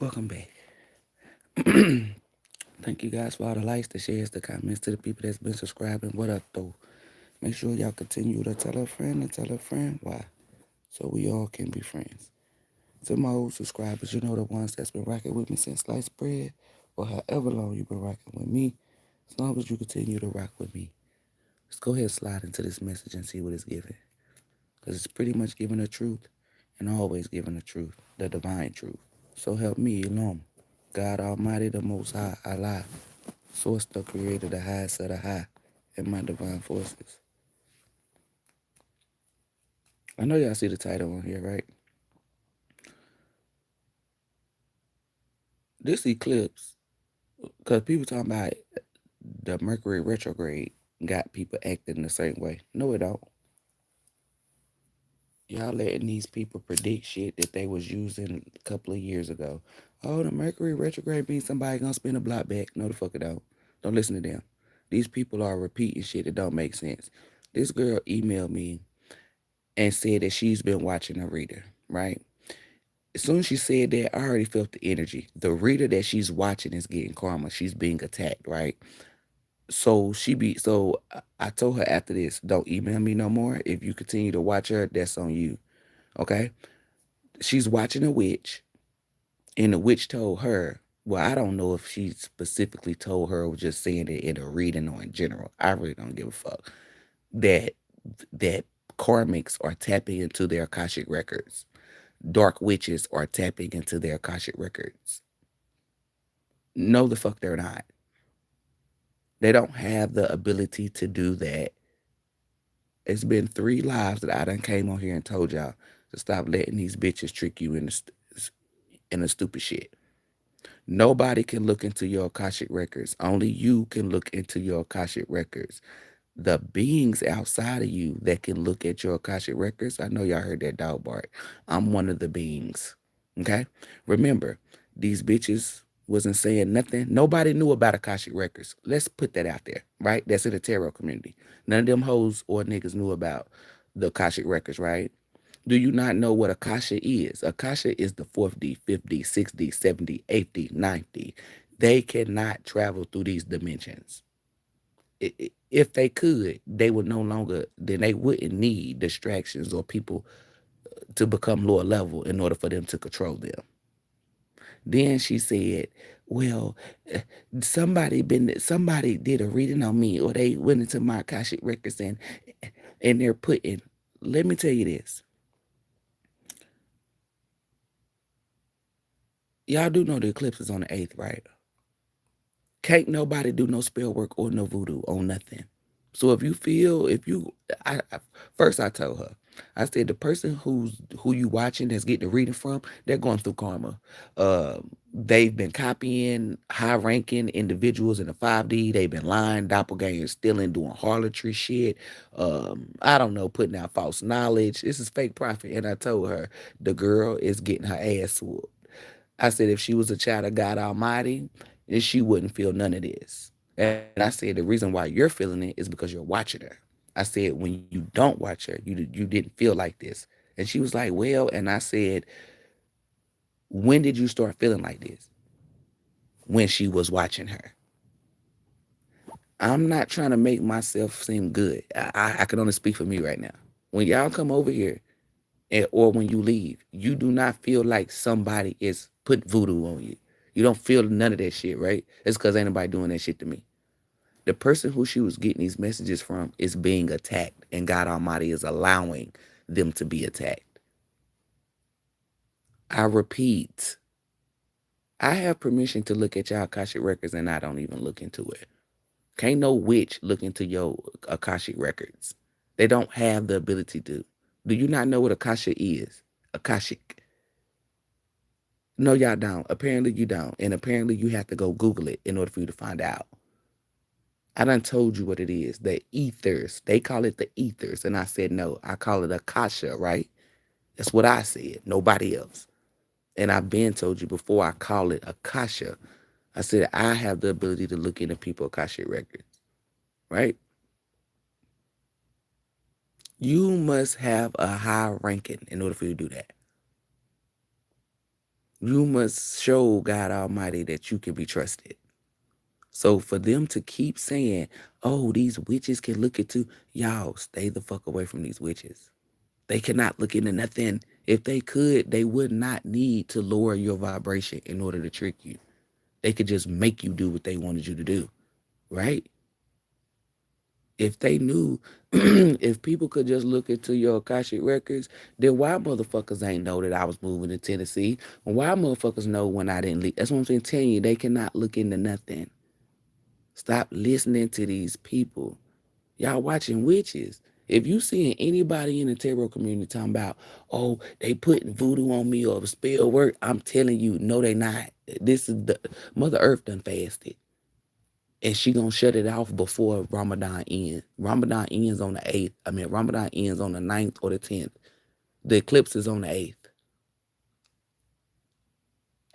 Welcome back. Thank you guys for all the likes, the shares, the comments, to the people that's been subscribing. What up, though? Make sure y'all continue to tell a friend and tell a friend why, so we all can be friends. To my old subscribers, you know the ones that's been rocking with me since sliced bread, or however long you've been rocking with me. As long as you continue to rock with me, let's go ahead and slide into this message and see what it's giving. Because it's pretty much giving the truth, and always giving the truth, the divine truth. So help me, ELOHYM, God Almighty, the Most High, Allah, Source, the Creator, the highest of the high, and my divine forces. I know y'all see the title on here, right? This eclipse, because people talking about the Mercury retrograde got people acting the same way. No, it don't. Y'all letting these people predict shit that they was using a couple of years ago. Oh, the Mercury retrograde means somebody gonna spin a block back. No, the fuck it don't. Don't listen to them. These people are repeating shit that don't make sense. This girl emailed me and said that she's been watching a reader, right? As soon as she said that, I already felt the energy. The reader that she's watching is getting karma. She's being attacked, right? I told her after this, don't email me no more. If you continue to watch her, that's on you. Okay? She's watching a witch, and the witch told her, well, I don't know if she specifically told her or was just saying it in a reading or in general. I really don't give a fuck. That that karmics are tapping into their Akashic records. Dark witches are tapping into their Akashic records. No, the fuck they're not. They don't have the ability to do that. It's been 3 lives that I done came on here and told y'all to stop letting these bitches trick you in the stupid shit. Nobody can look into your Akashic records. Only you can look into your Akashic records. The beings outside of you that can look at your Akashic records, I know y'all heard that dog bark. I'm one of the beings. Okay? Remember, these bitches wasn't saying nothing. Nobody knew about Akashic records. Let's put that out there, right? That's in the tarot community. None of them hoes or niggas knew about the Akashic records, right? Do you not know what Akasha is? Akasha is the 4th D, 5th D, 6th D, 7th D, 8th D, 9th D. They cannot travel through these dimensions. If they could, they would no longer, then they wouldn't need distractions or people to become lower level in order for them to control them. Then she said, well, somebody did a reading on me, or they went into my Akashic records and they're putting, let me tell you this. Y'all do know the eclipse is on the 8th, right? Can't nobody do no spell work or no voodoo on nothing. So first I told her, I said the person who you watching that's getting the reading from, they're going through karma. They've been copying high ranking individuals in the 5D. They've been lying, doppelgangers, stealing, doing harlotry shit. I don't know, putting out false knowledge. This is fake prophet. And I told her the girl is getting her ass whooped. I said if she was a child of God Almighty, then she wouldn't feel none of this. And I said the reason why you're feeling it is because you're watching her. I said when you don't watch her, you didn't feel like this. And she was like, well, and I said, when did you start feeling like this? When she was watching her. I'm not trying to make myself seem good. I can only speak for me right now. When y'all come over here or when you leave, you do not feel like somebody is put voodoo on you. You don't feel none of that shit, right? It's because ain't nobody doing that shit to me. The person who she was getting these messages from is being attacked, and God Almighty is allowing them to be attacked. I repeat, I have permission to look at y'all Akashic records and I don't even look into it. Can't no witch look into your Akashic records. They don't have the ability to. Do you not know what Akasha is? Akashic. No, y'all don't. Apparently you don't. And apparently you have to go Google it in order for you to find out. I done told you what it is. The ethers. They call it the ethers. And I said, no, I call it Akasha, right? That's what I said. Nobody else. And I've been told you before, I call it Akasha. I said, I have the ability to look into people's Akashic records, right? You must have a high ranking in order for you to do that. You must show God Almighty that you can be trusted. So for them to keep saying, oh, these witches can look into, y'all stay the fuck away from these witches. They cannot look into nothing. If they could, they would not need to lower your vibration in order to trick you. They could just make you do what they wanted you to do, right? If they knew, if people could just look into your Akashic records, then why motherfuckers ain't know that I was moving to Tennessee? Why motherfuckers know when I didn't leave? That's what I'm saying. Telling you, they cannot look into nothing. Stop listening to these people. Y'all watching witches. If you seeing anybody in the tarot community talking about, oh, they putting voodoo on me or spell work, I'm telling you, no, they not. This is the Mother Earth done fasted. And she gonna shut it off before Ramadan ends. Ramadan ends on the 8th. Ramadan ends on the 9th or the 10th. The eclipse is on the 8th.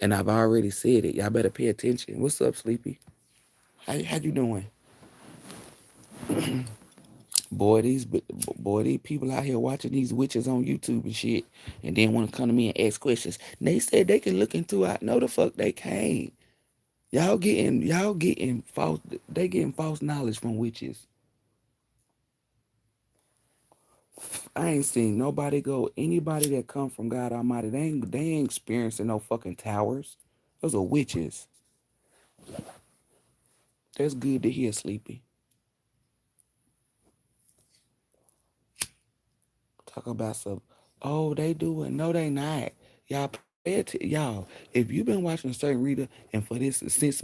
And I've already said it. Y'all better pay attention. What's up, Sleepy? How you doing? Boy, these people out here watching these witches on YouTube and shit, and then want to come to me and ask questions. They said they can look into it. No, the fuck they can't. Y'all getting false. They getting false knowledge from witches. I ain't seen anybody that come from God Almighty. They ain't experiencing no fucking towers. Those are witches. That's good to hear, Sleepy. Talk about some. Oh, they do it. No, they not. Y'all pay attention. Y'all, if you've been watching a certain reader, and for this since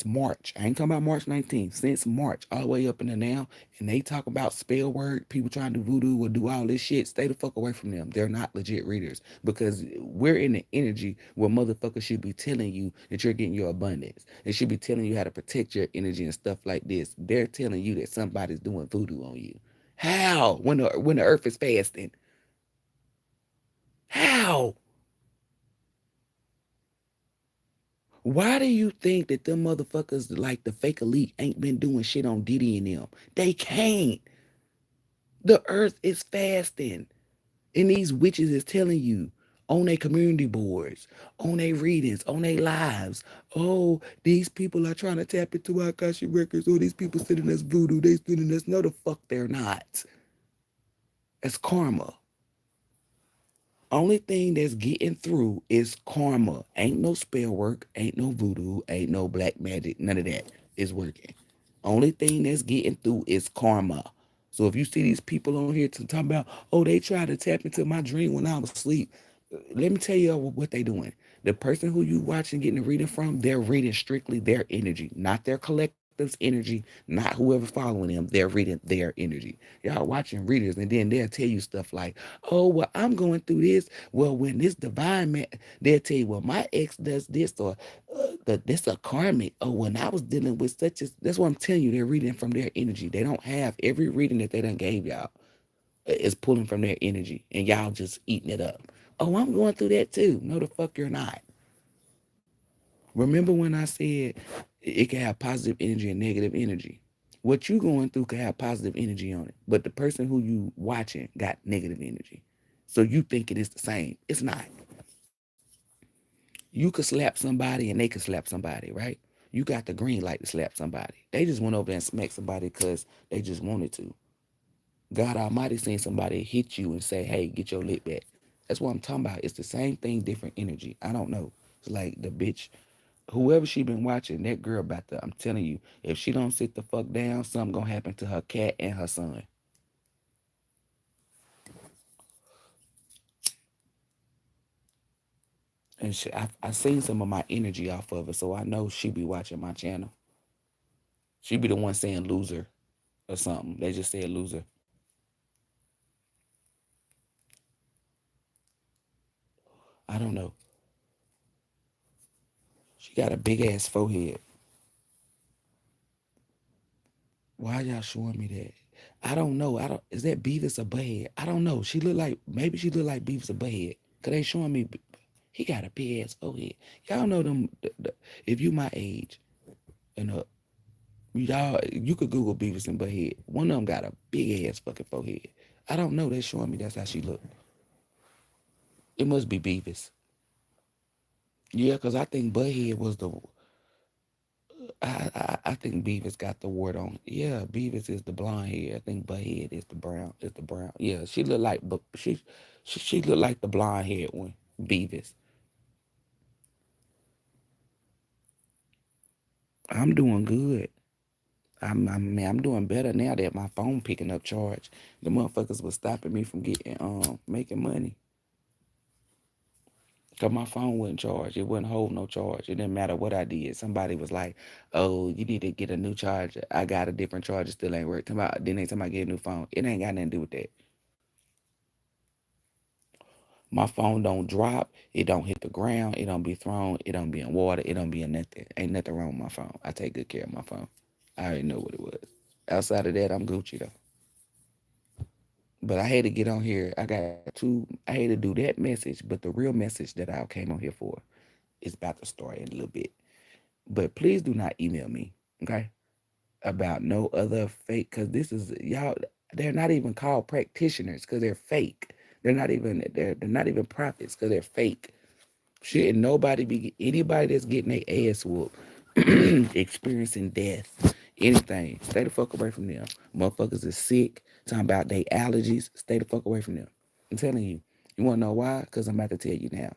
March, I ain't talking about March 19th. Since March, all the way up into now, and they talk about spell work, people trying to do voodoo or do all this shit. Stay the fuck away from them. They're not legit readers because we're in the energy where motherfuckers should be telling you that you're getting your abundance. They should be telling you how to protect your energy and stuff like this. They're telling you that somebody's doing voodoo on you. How? When the earth is fasting? How? Why do you think that them motherfuckers like the fake elite ain't been doing shit on Diddy and them? They can't. The earth is fasting. And these witches is telling you on their community boards, on their readings, on their lives. Oh, these people are trying to tap into our Akashic records. Oh, these people sitting us voodoo. They sitting us. No, the fuck they're not. It's karma. Only thing that's getting through is karma. Ain't no spell work, ain't no voodoo, ain't no black magic. None of that is working. Only thing that's getting through is karma. So if you see these people on here to talk about, oh, they tried to tap into my dream when I was asleep. Let me tell you what they doing. The person who you watching getting a reading from, they're reading strictly their energy, not their collective's energy, not whoever following them. They're reading their energy. Y'all watching readers, and then they'll tell you stuff like, oh, well, I'm going through this. Well, when this divine man, they'll tell you, well, my ex does this, or this a karmic. Oh, when I was dealing with such as, that's what I'm telling you. They're reading from their energy. They don't have every reading that they done gave y'all is pulling from their energy, and y'all just eating it up. Oh, I'm going through that too. No, the fuck you're not. Remember when I said it can have positive energy and negative energy? What you going through can have positive energy on it, but the person who you watching got negative energy. So you think it is the same. It's not. You could slap somebody and they could slap somebody, right? You got the green light to slap somebody. They just went over there and smacked somebody because they just wanted to. God Almighty seen somebody hit you and say, hey, get your lip back. That's what I'm talking about. It's the same thing, different energy. I don't know. It's like the bitch, whoever she been watching, that girl about to, I'm telling you, if she don't sit the fuck down, something gonna happen to her cat and her son. And I seen some of my energy off of her, so I know she be watching my channel. She be the one saying loser or something. They just said loser. I don't know. She got a big ass forehead. Why y'all showing me that? I don't know. Is that Beavis or Butthead? I don't know. Maybe she look like Beavis or Butthead. Cause they showing me he got a big ass forehead. Y'all know them. If you my age and y'all, you could Google Beavis and Butthead. One of them got a big ass fucking forehead. I don't know. They showing me that's how she look. It must be Beavis. Yeah, because I think Butthead was the. I think Beavis got the word on. Yeah, Beavis is the blonde hair. I think Butthead is the brown. Is the brown. Yeah, she look like, but she look like the blonde haired one. Beavis. I'm doing good. I'm doing better now that my phone picking up charge. The motherfuckers was stopping me from getting making money. Cause my phone wasn't charged. It wouldn't hold no charge. It didn't matter what I did. Somebody was like, "Oh, you need to get a new charger." I got a different charger, still ain't working. Then they somebody get a new phone. It ain't got nothing to do with that. My phone don't drop. It don't hit the ground. It don't be thrown. It don't be in water. It don't be in nothing. Ain't nothing wrong with my phone. I take good care of my phone. I already know what it was. Outside of that, I'm Gucci though. But I had to get on here. I had to do that message, but the real message that I came on here for is about to start in a little bit. But please do not email me, okay? About no other fake, because this is y'all. They're not even called practitioners because they're fake. They're not even prophets because they're fake. Shouldn't nobody be anybody that's getting their ass whooped, experiencing death, anything. Stay the fuck away from them. Motherfuckers is sick, talking about their allergies. Stay the fuck away from them. I'm telling you. You wanna know why? Because I'm about to tell you now.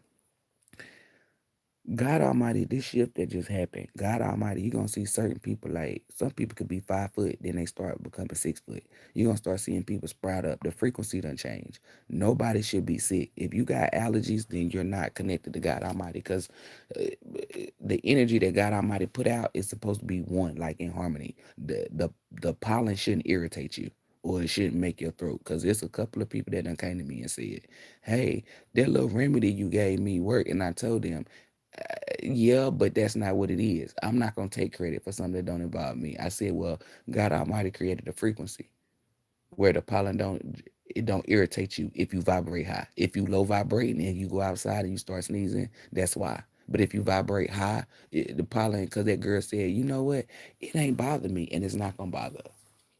God Almighty, this shift that just happened, God Almighty, you're gonna see certain people, like some people could be 5 foot, then they start becoming 6 foot. You're gonna start seeing people sprout up. The frequency done change. Nobody should be sick. If you got allergies, then you're not connected to God Almighty, because uh, the energy that God Almighty put out is supposed to be one, like in harmony. The pollen shouldn't irritate you. Or it shouldn't make your throat. Because there's a couple of people that done came to me and said, "Hey, that little remedy you gave me worked." And I told them, yeah, but that's not what it is. I'm not gonna take credit for something that don't involve me. I said, well, God Almighty created a frequency where the pollen don't irritate you if you vibrate high. If you low vibrating and you go outside and you start sneezing, that's why. But if you vibrate high, the pollen, because that girl said, you know what, it ain't bother me, and it's not gonna bother her.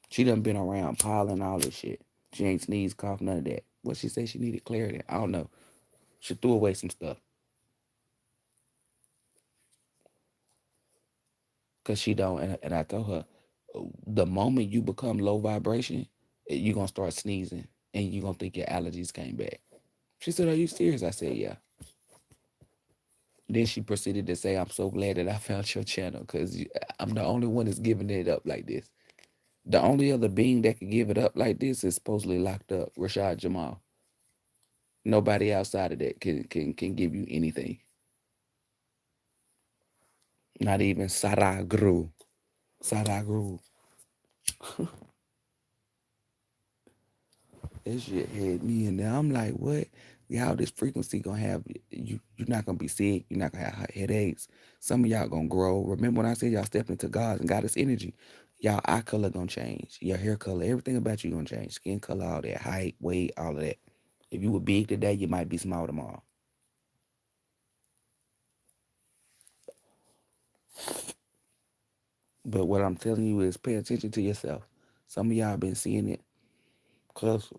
She done been around pollen, all this shit. She ain't sneeze, cough, none of that. What she said, she needed clarity. I don't know. She threw away some stuff. Cause she don't, and I told her, the moment you become low vibration, you're gonna start sneezing, and you're gonna think your allergies came back. She said, "Are you serious?" I said, "Yeah." Then she proceeded to say, "I'm so glad that I found your channel, cause I'm the only one that's giving it up like this. The only other being that can give it up like this is supposedly locked up, Rashad Jamal. Nobody outside of that can give you anything. Not even Saragru. Saragru. That shit had me in there. I'm like, what? Y'all, this frequency gonna have you. You're not gonna be sick. You're not gonna have headaches. Some of y'all gonna grow. Remember when I said y'all step into God and Goddess energy? Y'all eye color gonna change. Your hair color, everything about you gonna change. Skin color, all that, height, weight, all of that. If you were big today, you might be small tomorrow. But what I'm telling you is pay attention to yourself. Some of y'all been seeing it, cause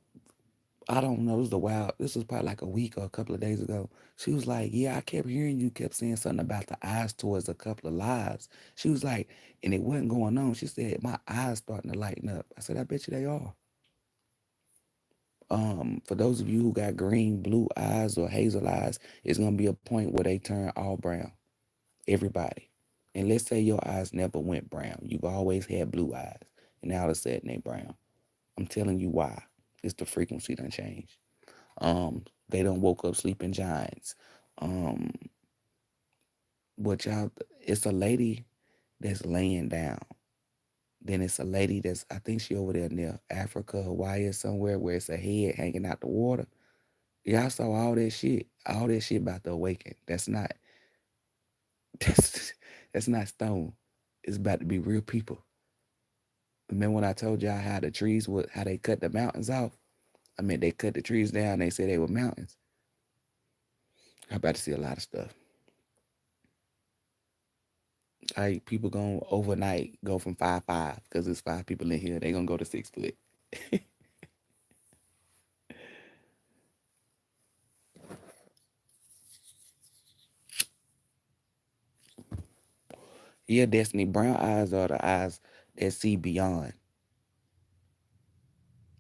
I don't know. It was a while. This was probably like a week or a couple of days ago. She was like, "Yeah, I kept hearing you kept saying something about the eyes towards a couple of lives." She was like, and it wasn't going on. She said, "My eyes starting to lighten up." I said, "I bet you they are." For those of you who got green, blue eyes or hazel eyes, it's gonna be a point where they turn all brown. Everybody. And let's say your eyes never went brown. You've always had blue eyes, and now all of a sudden they brown. I'm telling you why. It's the frequency done changed. They don't woke up sleeping giants. Um, what y'all? It's a lady that's laying down. Then it's a lady that's, I think she over there near Africa, Hawaii, or somewhere where it's a head hanging out the water. Y'all saw all that shit. All that shit about to awaken. That's not. That's not stone. It's about to be real people. Remember when I told y'all how the trees would, how they cut the mountains off? I mean, they cut the trees down. They said they were mountains. I'm about to see a lot of stuff. Like people gonna overnight go from 5'5" because there's 5 people in here. They gonna go to 6 foot. Yeah, Destiny, brown eyes are the eyes that see beyond.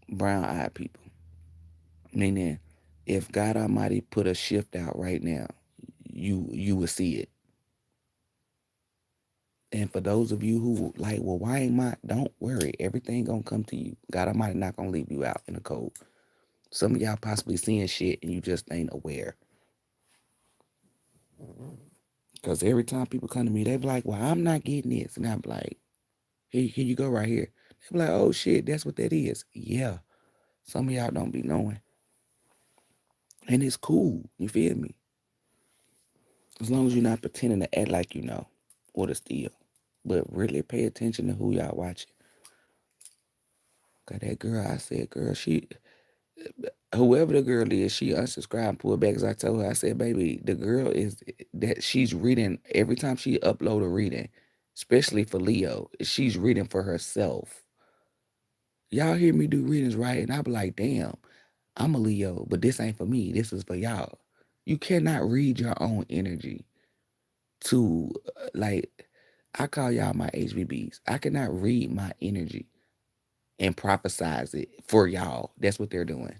Brown eyed people. Meaning, if God Almighty put a shift out right now, you will see it. And for those of you who like, well, why ain't my? Don't worry, everything gonna come to you. God Almighty not gonna leave you out in the cold. Some of y'all possibly seeing shit and you just ain't aware. Because every time people come to me, they be like, well, I'm not getting this. And I'm like, here you go right here. They be like, oh shit, that's what that is. Yeah. Some of y'all don't be knowing. And it's cool. You feel me? As long as you're not pretending to act like you know or to steal. But really pay attention to who y'all watching. Cause that girl, I said, girl, whoever the girl is, she unsubscribed and pulled back. Cause I told her, I said, baby, the girl is that she's reading every time she upload a reading, especially for Leo, she's reading for herself. Y'all hear me do readings, right? And I be like, damn, I'm a Leo, but this ain't for me. This is for y'all. You cannot read your own energy to like, I call y'all my HBBs. I cannot read my energy and prophesize it for y'all. That's what they're doing.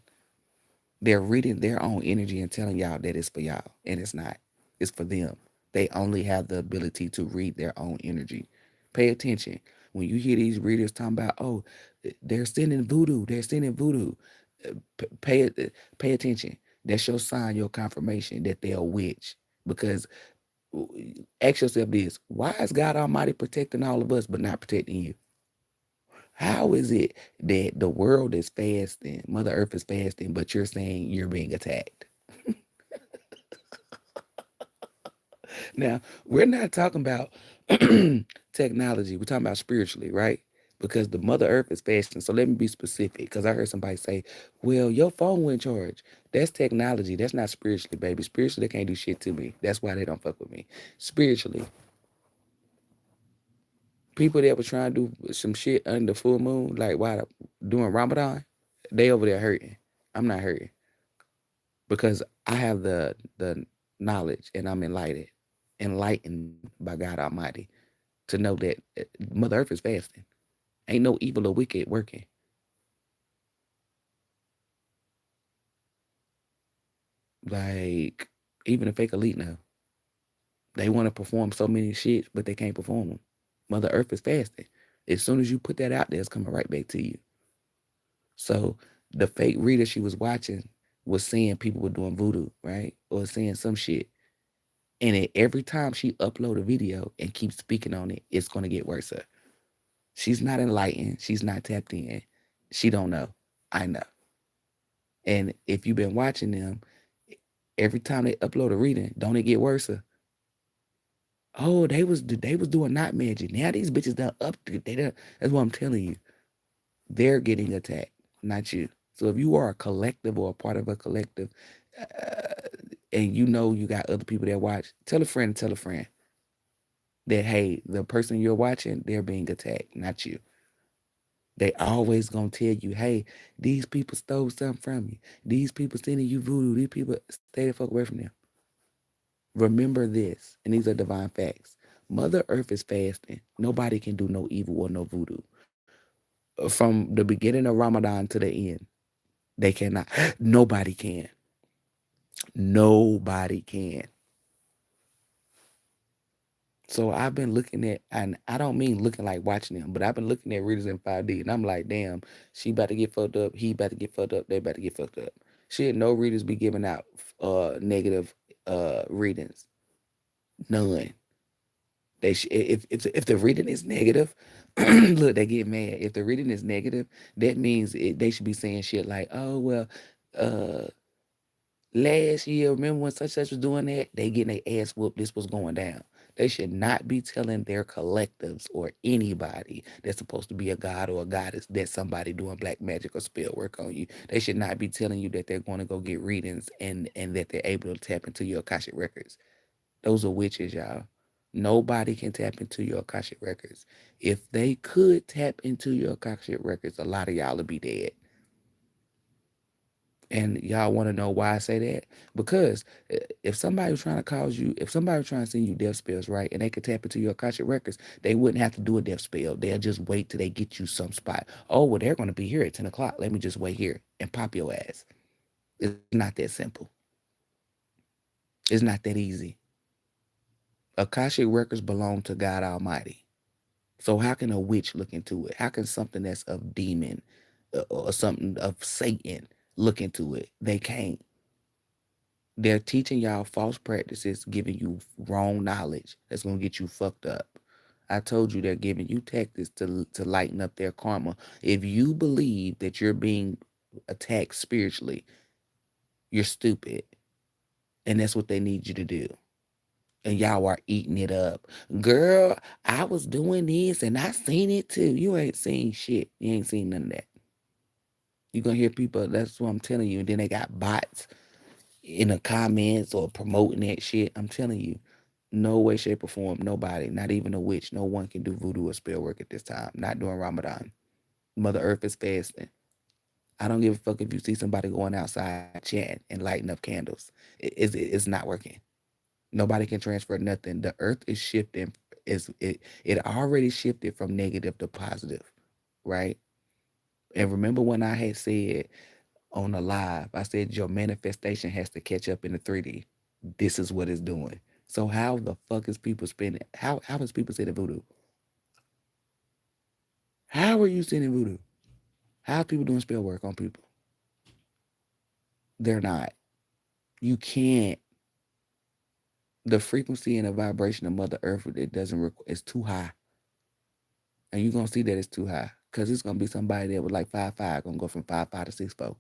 They're reading their own energy and telling y'all that it's for y'all, and it's not. It's for them. They only have the ability to read their own energy. Pay attention. When you hear these readers talking about, oh, they're sending voodoo, pay attention. That's your sign, your confirmation that they're a witch. Because ask yourself this: why is God Almighty protecting all of us but not protecting you? How is it that the world is fasting, Mother Earth is fasting, but you're saying you're being attacked? Now, we're not talking about technology. We're talking about spiritually, right? Because the Mother Earth is fasting. So let me be specific, because I heard somebody say, well, your phone went charge. That's technology. That's not spiritually, baby. Spiritually, they can't do shit to me. That's why they don't fuck with me. Spiritually, people that were trying to do some shit under the full moon, like while doing Ramadan, they over there hurting. I'm not hurting because I have the knowledge and I'm enlightened by God Almighty to know that Mother Earth is fasting. Ain't no evil or wicked working. Like, even a fake elite now. They want to perform so many shit, but they can't perform them. Mother Earth is fasting. As soon as you put that out there, it's coming right back to you. So the fake reader she was watching was saying people were doing voodoo, right? Or saying some shit. And every time she upload a video and keeps speaking on it, it's going to get worse. She's not enlightened. She's not tapped in. She don't know. I know. And if you've been watching them, every time they upload a reading, don't it get worse? Oh, they was doing not magic. Now these bitches done up. That's what I'm telling you. They're getting attacked, not you. So if you are a collective or a part of a collective, and you know you got other people that watch, tell a friend that, hey, the person you're watching, they're being attacked, not you. They always gonna tell you, hey, these people stole something from you. These people sending you voodoo. These people, stay the fuck away from them. Remember this, and these are divine facts. Mother Earth is fasting. Nobody can do no evil or no voodoo. From the beginning of Ramadan to the end, they cannot. Nobody can. Nobody can. So I've been looking at, and I don't mean looking like watching them, but I've been looking at readers in 5D, and I'm like, damn, she about to get fucked up, he about to get fucked up, they about to get fucked up. Shit, no readers be giving out negative readings. None. If the reading is negative, look, they get mad. If the reading is negative, that means they should be saying shit like, oh well, uh last year, remember when such was doing that? They getting their ass whooped. This was going down. They should not be telling their collectives or anybody that's supposed to be a god or a goddess that somebody doing black magic or spell work on you. They should not be telling you that they're going to go get readings and that they're able to tap into your Akashic records. Those are witches, y'all. Nobody can tap into your Akashic records. If they could tap into your Akashic records, a lot of y'all would be dead. And y'all want to know why I say that? Because if somebody was trying to cause you, if somebody was trying to send you death spells, right, and they could tap into your Akashic records, they wouldn't have to do a death spell. They'll just wait till they get you some spot. Oh, well, they're going to be here at 10 o'clock. Let me just wait here and pop your ass. It's not that simple. It's not that easy. Akashic records belong to God Almighty. So how can a witch look into it? How can something that's of demon or something of Satan look into it? They can't. They're teaching y'all false practices, giving you wrong knowledge that's gonna get you fucked up. I told you they're giving you tactics to lighten up their karma. If you believe that you're being attacked spiritually, you're stupid. And that's what they need you to do. And y'all are eating it up. Girl, I was doing this and I seen it too. You ain't seen shit. You ain't seen none of that. You're gonna hear people, that's what I'm telling you. And then they got bots in the comments or promoting that shit. I'm telling you, no way, shape, or form, nobody, not even a witch, no one can do voodoo or spell work at this time. Not during Ramadan. Mother Earth is fasting. I don't give a fuck if you see somebody going outside chatting and lighting up candles. It's not working. Nobody can transfer nothing. The earth is shifting. It already shifted from negative to positive, right? And remember when I had said on the live, I said your manifestation has to catch up in the 3D. This is what it's doing. So how the fuck is people spending? How is people sending voodoo? How are you sending voodoo? How are people doing spell work on people? They're not. You can't. The frequency and the vibration of Mother Earth, it doesn't. It's too high, and you're gonna see that it's too high because it's gonna be somebody that was like 5'5", gonna go from 5'5" to 6'4".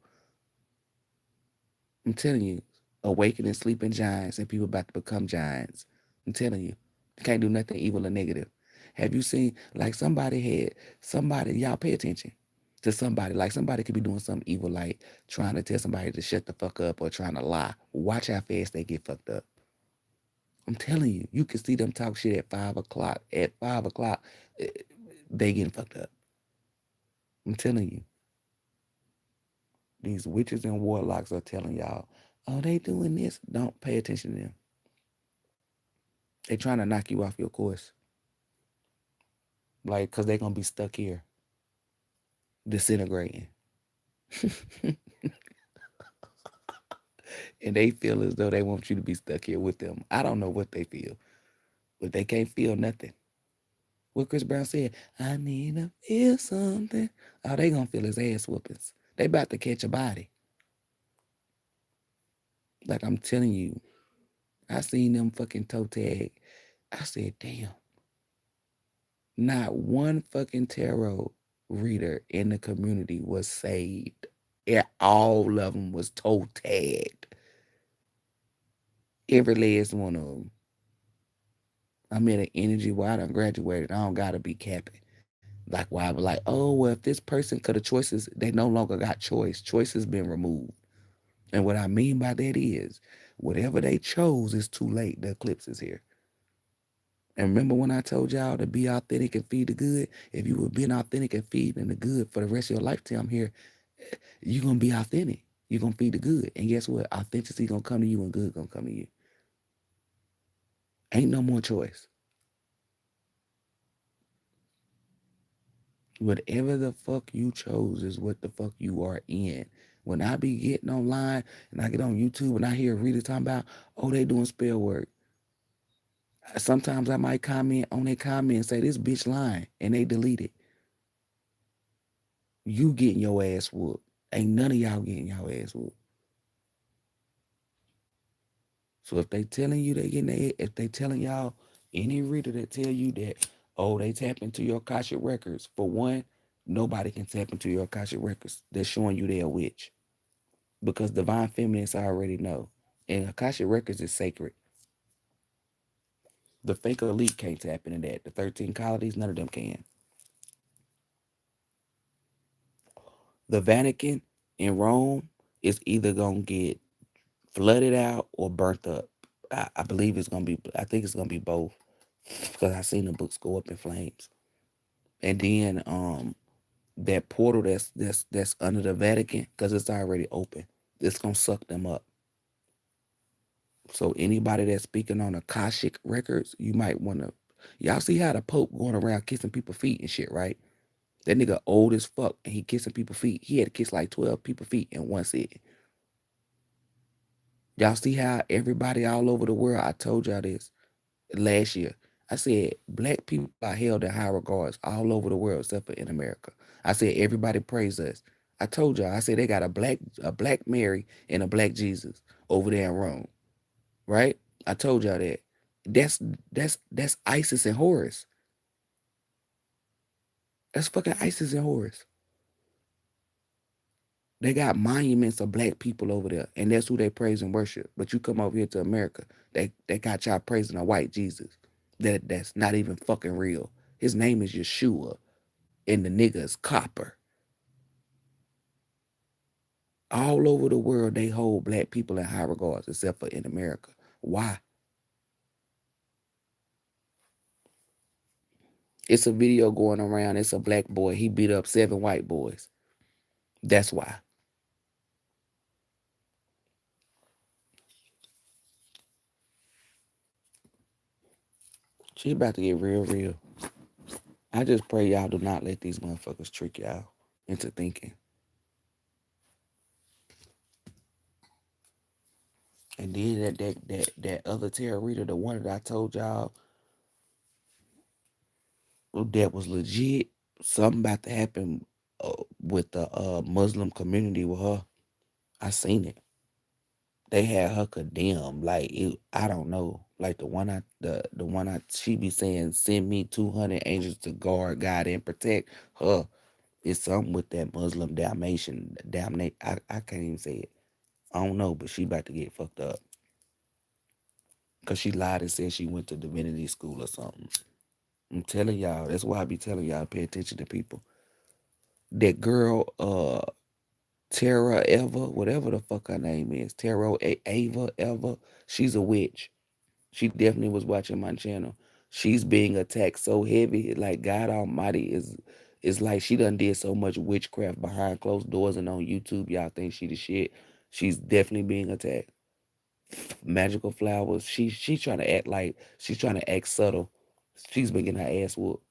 I'm telling you, awakening sleeping giants and people about to become giants. I'm telling you, you can't do nothing evil or negative. Have you seen like somebody, y'all pay attention to somebody, like somebody could be doing something evil, like trying to tell somebody to shut the fuck up or trying to lie. Watch how fast they get fucked up. I'm telling you, you can see them talk shit at 5 o'clock. At 5 o'clock, eh, they getting fucked up. I'm telling you, these witches and warlocks are telling y'all, oh, they doing this. Don't pay attention to them. They trying to knock you off your course. Like, because they going to be stuck here, disintegrating. And they feel as though they want you to be stuck here with them. I don't know what they feel, but they can't feel nothing. What Chris Brown said, I need to feel something. Oh, they going to feel his ass whoopings. They about to catch a body. Like I'm telling you, I seen them fucking toe tag. I said, damn. Not one fucking tarot reader in the community was saved. Yeah, all of them was toe tagged. Every last one of them. I'm in an energy where I done graduated. I don't gotta be capping. Like why I was like, oh well, if this person could have choices, they no longer got choice. Choice has been removed. And what I mean by that is whatever they chose is too late. The eclipse is here. And remember when I told y'all to be authentic and feed the good? If you were being authentic and feeding the good for the rest of your lifetime here, you're going to be authentic. You're going to feed the good. And guess what? Authenticity going to come to you and good going to come to you. Ain't no more choice. Whatever the fuck you chose is what the fuck you are in. When I be getting online and I get on YouTube and I hear readers talking about, oh, they doing spell work. Sometimes I might comment on their comment and say, this bitch lying, and they delete it. You getting your ass whooped. Ain't none of y'all getting your ass whooped. So if they telling you they getting their, if they telling y'all, any reader that tell you that, oh, they tap into your Akashic records, for one, nobody can tap into your Akashic records. They're showing you they're a witch. Because divine feminines already know. And Akashic records is sacred. The fake elite can't tap into that. The 13 colonies, none of them can. The Vatican in Rome is either gonna get flooded out or burnt up. I believe it's gonna be. I think it's gonna be both because I seen the books go up in flames. And then that portal that's under the Vatican because it's already open. It's gonna suck them up. So anybody that's speaking on Akashic records, you might want to. Y'all see how the Pope going around kissing people's feet and shit, right? That nigga old as fuck and he kissing people's feet. He had to kiss like 12 people's feet in one sitting. Y'all see how everybody all over the world, I told y'all this last year. I said black people are held in high regards all over the world except for in America. I said everybody praise us. I told y'all, I said they got a black Mary and a black Jesus over there in Rome. Right? I told y'all that. That's Isis and Horus. That's fucking Isis and Horus. They got monuments of black people over there, and that's who they praise and worship. But you come over here to America, they got y'all praising a white Jesus. That's not even fucking real. His name is Yeshua, and the nigga is copper. All over the world, they hold black people in high regards, except for in America. Why? It's a video going around. It's a black boy. He beat up 7 white boys. That's why. She about to get real, real. I just pray y'all do not let these motherfuckers trick y'all into thinking. And then that other tarot reader, the one that I told y'all that was legit, something about to happen with the Muslim community with her. I seen it. They had her condemned. Like I don't know. Like the one she be saying, send me 200 angels to guard, guide, and protect her. It's something with that Muslim damnate. I can't even say it. I don't know, but she about to get fucked up. Because she lied and said she went to divinity school or something. I'm telling y'all, that's why I be telling y'all, pay attention to people. That girl, Tara Eva, whatever the fuck her name is, Tara Ava Eva, she's a witch. She definitely was watching my channel. She's being attacked so heavy, like God Almighty is like she done did so much witchcraft behind closed doors and on YouTube. Y'all think she the shit. She's definitely being attacked. Magical flowers. She's trying to act like she's trying to act subtle. She's been getting her ass whooped.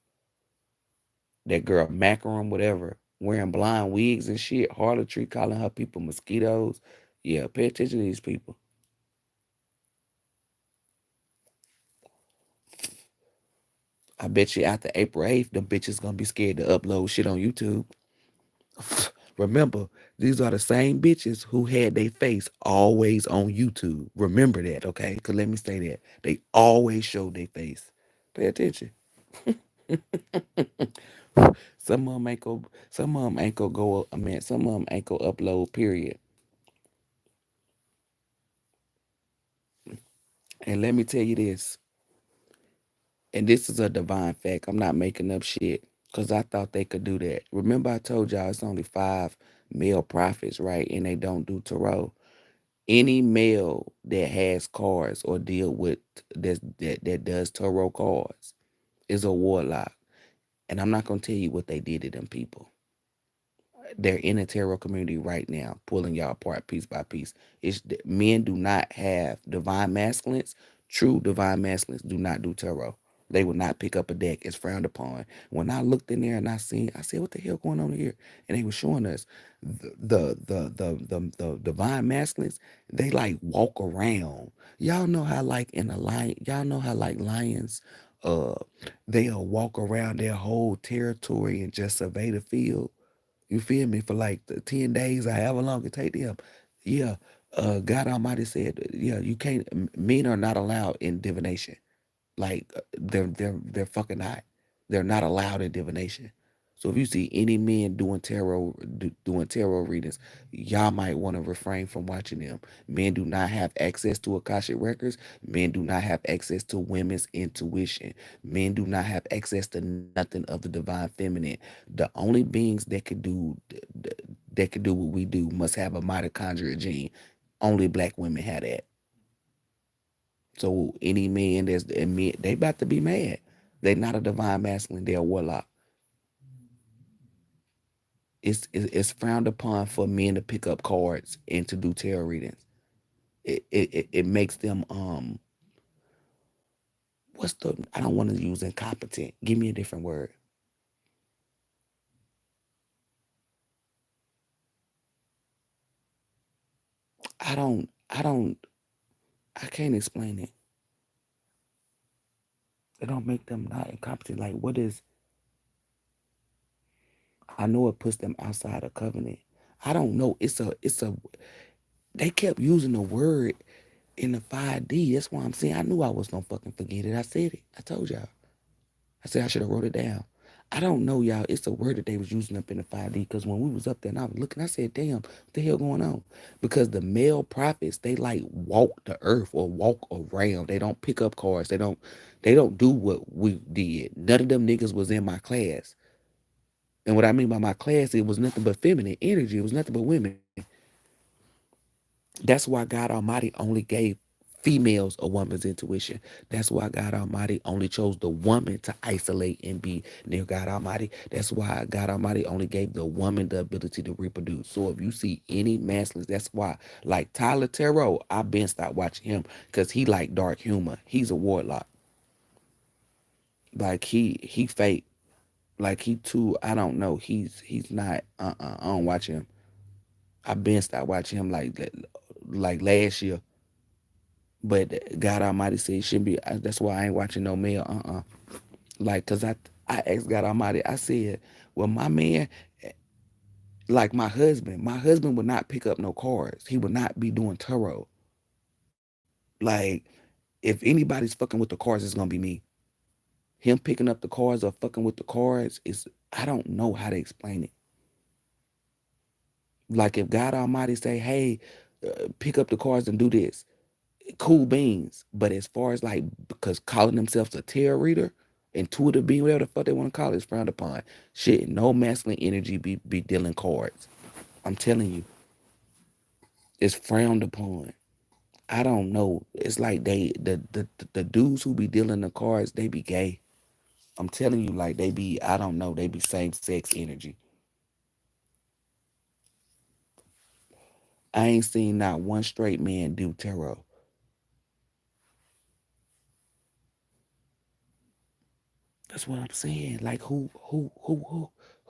That girl Macaron, whatever, wearing blind wigs and shit, harlotry, calling her people mosquitoes. Yeah, pay attention to these people. I bet you after April 8th, them bitches gonna be scared to upload shit on YouTube. Remember, these are the same bitches who had their face always on YouTube. Remember that, okay? Because let me say that. They always show their face. Pay attention. Some of them ain't go. Some of them ain't go go. I mean, some of them ain't go upload. Period. And let me tell you this. And this is a divine fact. I'm not making up shit because I thought they could do that. Remember, I told y'all it's only 5 male prophets, right? And they don't do tarot. Any male that has cards or deal with that does tarot cards is a warlock. And I'm not gonna tell you what they did to them people. They're in the tarot community right now, pulling y'all apart piece by piece. Men do not have divine masculines. True divine masculines do not do tarot. They will not pick up a deck. It's frowned upon. When I looked in there and I said, what the hell going on here? And they were showing us the divine masculines. They like walk around. Y'all know how like in a lion. Y'all know how like lions, uh, they'll walk around their whole territory and just survey the field. You feel me? For like the 10 days or however long it take them. Yeah. God Almighty said, yeah, you can't, men are not allowed in divination. Like they're fucking not. They're not allowed in divination. So if you see any men doing tarot readings, y'all might want to refrain from watching them. Men do not have access to Akashic records. Men do not have access to women's intuition. Men do not have access to nothing of the divine feminine. The only beings that could do what we do must have a mitochondria gene. Only black women have that. So any man they about to be mad. They're not a divine masculine, they're a warlock. It's frowned upon for men to pick up cards and to do tarot readings. It makes them what's the I don't want to use incompetent. Give me a different word. I don't I can't explain it. It don't make them not incompetent. Like what is I know it puts them outside of covenant. I don't know. It's a they kept using the word in the 5D. That's why I'm saying I knew I was gonna fucking forget it. I said it. I told y'all. I said I should have wrote it down. I don't know, y'all. It's a word that they was using up in the 5D because when we was up there and I was looking, I said, damn, what the hell going on? Because the male prophets, they like walk the earth or walk around. They don't pick up cars. They don't do what we did. None of them niggas was in my class. And what I mean by my class, it was nothing but feminine energy. It was nothing but women. That's why God Almighty only gave females a woman's intuition. That's why God Almighty only chose the woman to isolate and be near God Almighty. That's why God Almighty only gave the woman the ability to reproduce. So if you see any masculines, that's why, like Tyler Terrell, I've been stopped watching him because he like dark humor. He's a warlock. Like he fake. Like he too, I don't know. He's not I don't watch him. I've been stopped watching him like last year. But God Almighty said it shouldn't be. That's why I ain't watching no male. Like, cause I asked God Almighty. I said, well, my man, like my husband would not pick up no cards. He would not be doing tarot. Like, if anybody's fucking with the cards, it's gonna be me. Him picking up the cards or fucking with the cards is I don't know how to explain it. Like, if God Almighty say, hey, pick up the cards and do this, cool beans. But as far as like, because calling themselves a tarot reader, intuitive being, whatever the fuck they want to call it, is frowned upon. Shit, no masculine energy be dealing cards. I'm telling you, it's frowned upon. I don't know. It's like the dudes who be dealing the cards, they be gay. I'm telling you, like they be, I don't know, they be same sex energy. I ain't seen not one straight man do tarot. That's what I'm saying. Like who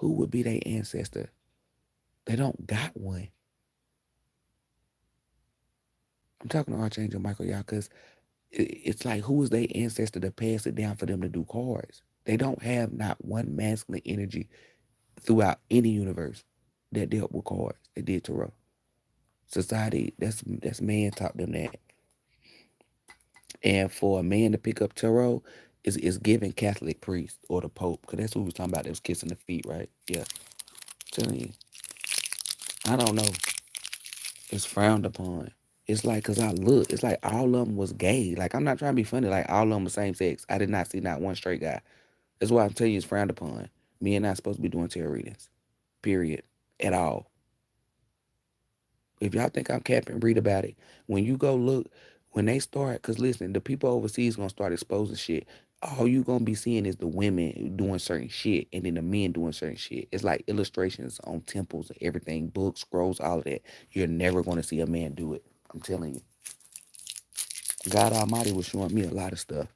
would be their ancestor? They don't got one. I'm talking to Archangel Michael, y'all, because it's like who is their ancestor to pass it down for them to do cards? They don't have not one masculine energy throughout any universe that dealt with cards. They did tarot. Society, that's man taught them that. And for a man to pick up tarot is giving Catholic priest or the Pope, because that's who we was talking about that was kissing the feet, right? Yeah. Telling you. I don't know. It's frowned upon. It's like, cause I look, it's like all of them was gay. Like I'm not trying to be funny. Like all of them was same sex. I did not see not one straight guy. That's why I'm telling you it's frowned upon. Me and I supposed to be doing tarot readings. Period. At all. If y'all think I'm capping, read about it. When you go look, when they start, cause listen, the people overseas gonna start exposing shit. All you gonna be seeing is the women doing certain shit and then the men doing certain shit. It's like illustrations on temples and everything, books, scrolls, all of that. You're never gonna see a man do it. I'm telling you. God Almighty was showing me a lot of stuff.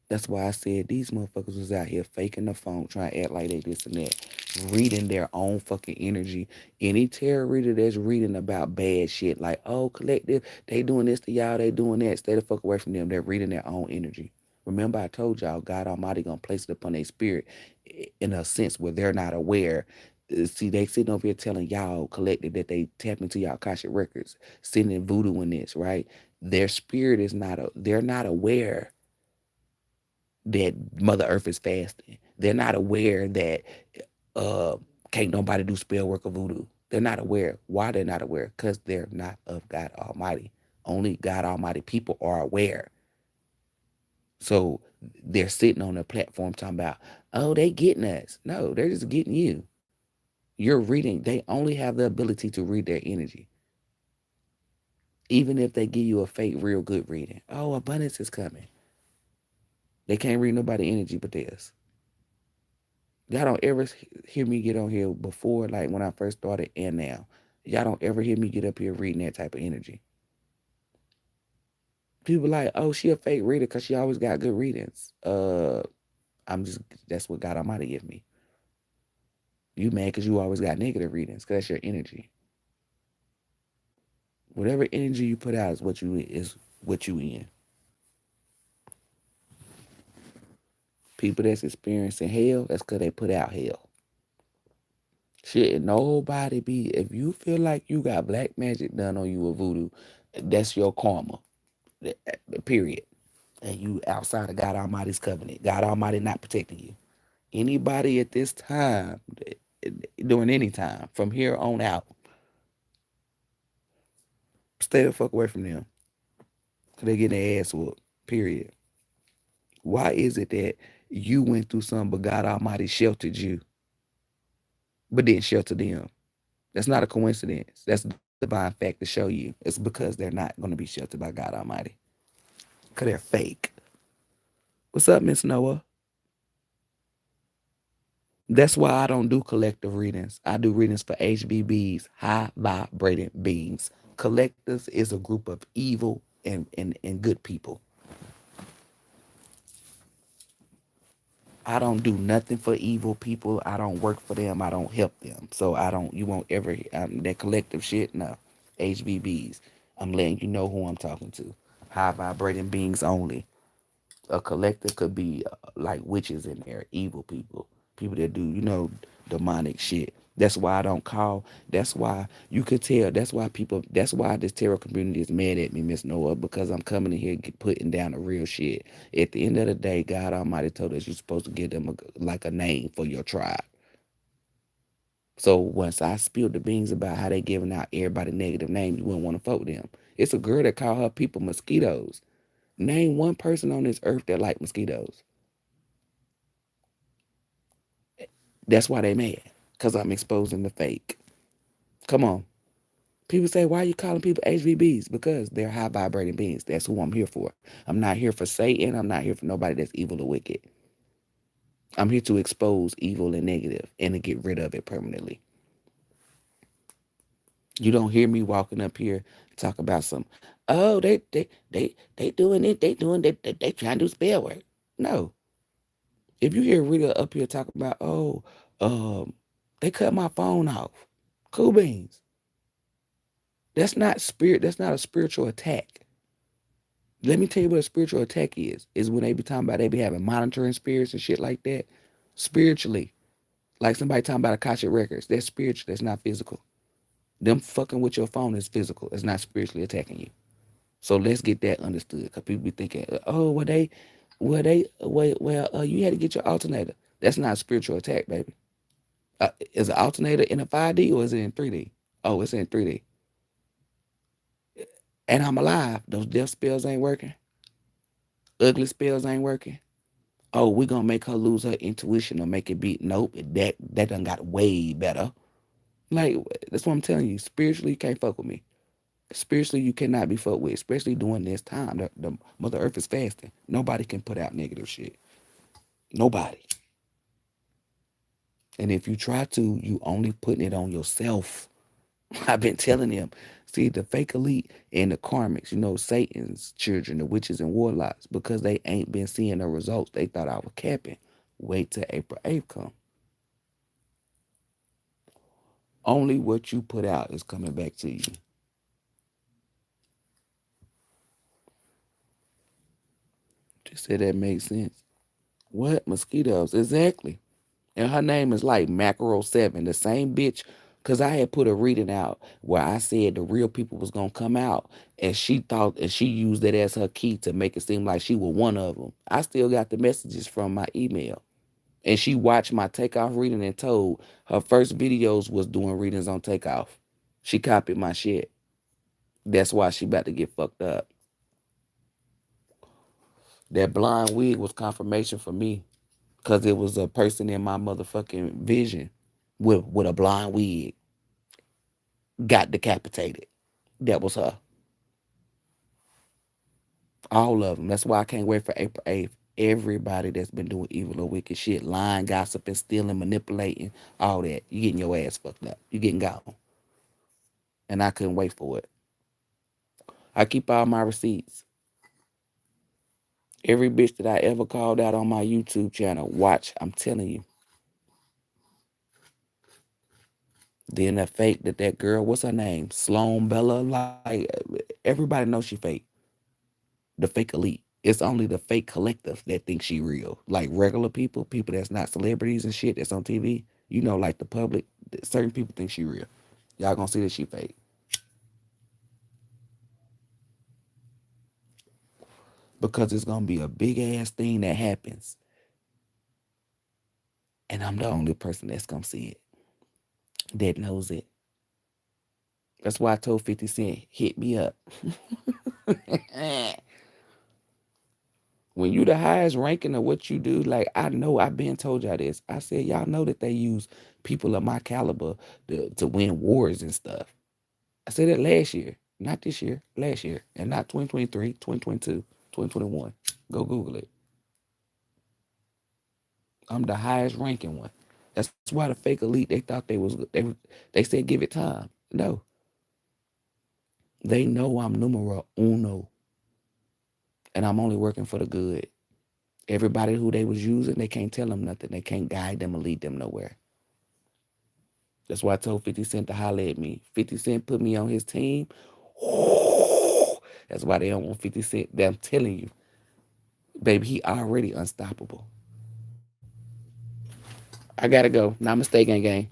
That's why I said these motherfuckers was out here faking the phone, trying to act like they this and that, reading their own fucking energy. Any tarot reader that's reading about bad shit, like, oh, collective, they doing this to y'all, they doing that, stay the fuck away from them. They're reading their own energy. Remember, I told y'all, God Almighty gonna place it upon their spirit in a sense where they're not aware. See, they sitting over here telling y'all collective that they tap into y'all Akashic records, sending voodoo in this, right? Their spirit is not, they're not aware that Mother Earth is fasting. They're not aware that uh can't nobody do spell work or voodoo. They're not aware. Why they're not aware? Because they're not of God Almighty. Only God Almighty people are aware. So they're sitting on a platform talking about, oh, they getting us. No, they're just getting you. You're reading. They only have the ability to read their energy. Even if they give you a fake, real good reading. Oh, abundance is coming. They can't read nobody energy but theirs. Y'all don't ever hear me get on here before, like when I first started and now. Y'all don't ever hear me get up here reading that type of energy. People like, oh, she a fake reader because she always got good readings. That's what God Almighty give me. You mad because you always got negative readings because that's your energy. Whatever energy you put out is what you in. People that's experiencing hell, that's because they put out hell. Shit, nobody be, if you feel like you got black magic done on you with voodoo, that's your karma. Period. And you outside of God Almighty's covenant. God Almighty not protecting you. Anybody at this time, during any time, from here on out, stay the fuck away from them. Because they getting their ass whooped. Period. Why is it that you went through something, but God Almighty sheltered you, but didn't shelter them? That's not a coincidence. That's a divine fact to show you. It's because they're not going to be sheltered by God Almighty. Because they're fake. What's up, Miss Noah? That's why I don't do collective readings. I do readings for HBBs, high vibrating beings. Collectors is a group of evil and good people. I don't do nothing for evil people. I don't work for them. I don't help them. So you won't ever, that collective shit, no. HBBs. I'm letting you know who I'm talking to. High vibrating beings only. A collective could be like witches in there, evil people, people that do, demonic shit. That's why I don't call. That's why you could tell. That's why this tarot community is mad at me, Miss Noah, because I'm coming in here putting down the real shit. At the end of the day, God Almighty told us you're supposed to give them like a name for your tribe. So once I spilled the beans about how they giving out everybody negative name, you wouldn't want to fuck with them. It's a girl that called her people mosquitoes. Name one person on this earth that like mosquitoes. That's why they mad. Because I'm exposing the fake. Come on. People say, why are you calling people HVBs? Because they're high vibrating beings. That's who I'm here for. I'm not here for Satan. I'm not here for nobody that's evil or wicked. I'm here to expose evil and negative and to get rid of it permanently. You don't hear me walking up here talk about some, oh, they doing it. They trying to do spell work. No. If you hear Rita up here talking about, oh, they cut my phone off. Cool beans. That's not spirit. That's not a spiritual attack. Let me tell you what a spiritual attack is. Is when they be talking about they be having monitoring spirits and shit like that. Spiritually. Like somebody talking about Akashic records. That's spiritual. That's not physical. Them fucking with your phone is physical. It's not spiritually attacking you. So let's get that understood. Because people be thinking, oh, you had to get your alternator. That's not a spiritual attack, baby. Is an alternator in a 5D or is it in 3D? Oh, it's in 3D. And I'm alive. Those death spells ain't working. Ugly spells ain't working. Oh, we're gonna make her lose her intuition or make it be nope. That done got way better. Like that's what I'm telling you. Spiritually, you can't fuck with me. Spiritually, you cannot be fucked with, especially during this time. The Mother Earth is fasting. Nobody can put out negative shit. Nobody. And if you try to, you only putting it on yourself. I've been telling them, see, the fake elite and the karmics, Satan's children, the witches and warlocks, because they ain't been seeing the results. They thought I was capping. Wait till April 8th come. Only what you put out is coming back to you. Just said that makes sense. What? Mosquitoes. Exactly. And her name is like Mackerel 7, the same bitch. Because I had put a reading out where I said the real people was going to come out. And she thought, and she used that as her key to make it seem like she was one of them. I still got the messages from my email. And she watched my takeoff reading and told her first videos was doing readings on takeoff. She copied my shit. That's why she about to get fucked up. That blind wig was confirmation for me. Because it was a person in my motherfucking vision with a blind wig. Got decapitated. That was her. All of them. That's why I can't wait for April 8th. Everybody that's been doing evil or wicked shit, lying, gossiping, stealing, manipulating, all that, you getting your ass fucked up. You getting gone. And I couldn't wait for it. I keep all my receipts. Every bitch that I ever called out on my YouTube channel, watch, I'm telling you. Then the fake that girl, what's her name? Sloan Bella, like everybody knows she fake. The fake elite. It's only the fake collective that thinks she real. Like regular people that's not celebrities and shit that's on TV, you know, like the public, certain people think she real. Y'all gonna see that she fake. Because it's gonna be a big ass thing that happens. And I'm the only person that's gonna see it. That knows it. That's why I told 50 Cent, hit me up. When you the highest ranking of what you do, like I know I've been told y'all this. I said y'all know that they use people of my caliber to win wars and stuff. I said that last year, not this year, last year, and not 2023, 2022, 2021. Go Google it. I'm the highest ranking one. That's why the fake elite, they thought they said give it time. No. They know I'm numero uno. And I'm only working for the good. Everybody who they was using, they can't tell them nothing. They can't guide them or lead them nowhere. That's why I told 50 Cent to holler at me. 50 Cent put me on his team. That's why they don't want 50 Cent. I'm telling you, baby, he already unstoppable. I gotta go. Namaste, gang gang.